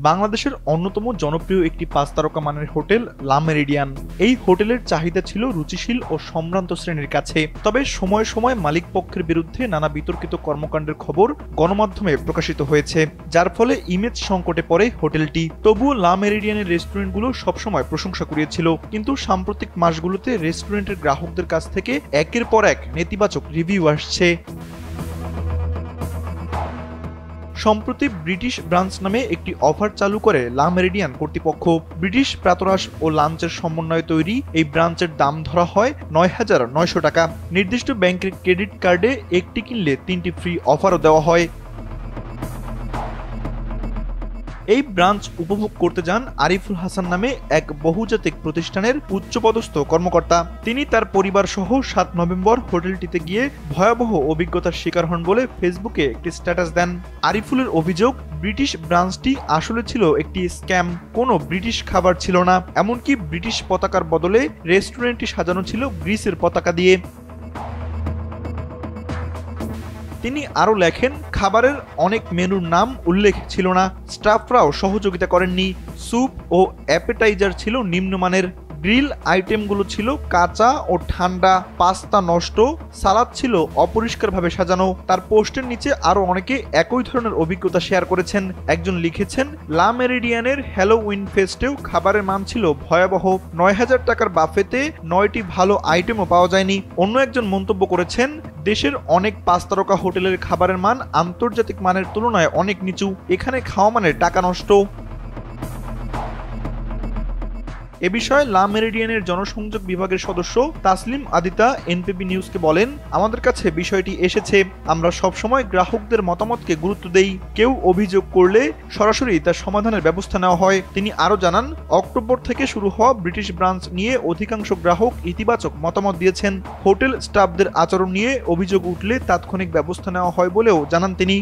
বাংলাদেশের অন্যতম জনপ্রিয় একটি ৫ তারকা মানের হোটেল লা মেরিডিয়ান। এই হোটেলের চাহিদা ছিল রুচিশীল ও সম্ভ্রান্ত শ্রেণীর কাছে। তবে সময়ে সময়ে মালিক পক্ষের বিরুদ্ধে নানা বিতর্কিত কর্মকাণ্ডের খবর গণমাধ্যমে প্রকাশিত হয়েছে, যার ফলে ইমেজ সংকটে পড়ে হোটেলটি। তবুও লা মেরিডিয়ানের রেস্টুরেন্টগুলো সবসময় প্রশংসা কুড়িয়েছিল, কিন্তু সাম্প্রতিক মাসগুলোতে রেস্টুরেন্টের গ্রাহকদের কাছ থেকে একের পর এক নেতিবাচক রিভিউ আসছে। সম্প্রতি ব্রিটিশ ব্রাঞ্চ নামে একটি অফার চালু করে লা মেরিডিয়ান কর্তৃপক্ষ। ব্রিটিশ প্রাতরাশ ও লাঞ্চের সমন্বয়ে তৈরি এই ব্রাঞ্চের দাম ধরা হয় ৯,৯০০ টাকা। নির্দিষ্ট ব্যাংকের ক্রেডিট কার্ডে একটি কিনলে ৩টি ফ্রি অফারও দেওয়া হয়। এই ব্রাঞ্চ উপভোগ করতে যান আরিফুল হাসান নামে এক বহুজাতিক প্রতিষ্ঠানের উচ্চপদস্থ কর্মকর্তা। তিনি তার পরিবার সহ ৭ নভেম্বর হোটেলটিতে গিয়ে ভয়াবহ অভিজ্ঞতার শিকার হন বলে ফেসবুকে একটি স্ট্যাটাস দেন। আরিফুলের অভিযোগ, ব্রিটিশ ব্রাঞ্চটি আসলে ছিল একটি স্ক্যাম। কোনো ব্রিটিশ খাবার ছিল না, এমনকি ব্রিটিশ পতাকার বদলে রেস্টুরেন্টটি সাজানো ছিল গ্রিসের পতাকা দিয়ে। তিনি আরও লেখেন, খাবারের অনেক মেনুর নাম উল্লেখ ছিল না, স্টাফরাও সহযোগিতা করেননি। স্যুপ ও অ্যাপেটাইজার ছিল নিম্নমানের, গ্রিল আইটেমগুলো ছিল কাঁচা ও ঠান্ডা, পাস্তা নষ্ট, সালাদ ছিল অপরিষ্কারভাবে সাজানো। তার পোস্টের নিচে আরও অনেকে একই ধরনের অভিজ্ঞতা শেয়ার করেছেন। একজন লিখেছেন, লা মেরিডিয়ানের হ্যালোউইন ফেস্টেও খাবারের মান ছিল ভয়াবহ। ৯,০০০ টাকার বাফেতে ৯টি ভালো আইটেমও পাওয়া যায়নি। অন্য একজন মন্তব্য করেছেন, দেশের অনেক ৫ তারকা হোটেলের খাবারের মান আন্তর্জাতিক মানের তুলনায় অনেক নিচু, এখানে খাওয়া মানে টাকা নষ্ট। এ বিষয়ে লা মেরিডিয়ানের জনসংযোগ বিভাগের সদস্য তাসলিম আদিতা এনপিবি নিউজকে বলেন, আমাদের কাছে বিষয়টি এসেছে, আমরা সবসময় গ্রাহকদের মতামতকে গুরুত্ব দেই। কেউ অভিযোগ করলে সরাসরি তার সমাধানের ব্যবস্থা নেওয়া হয়। তিনি আরও জানান, অক্টোবর থেকে শুরু হওয়া ব্রিটিশ ব্রাঞ্চ নিয়ে অধিকাংশ গ্রাহক ইতিবাচক মতামত দিয়েছেন। হোটেল স্টাফদের আচরণ নিয়ে অভিযোগ উঠলে তাৎক্ষণিক ব্যবস্থা নেওয়া হয় বলেও জানান তিনি।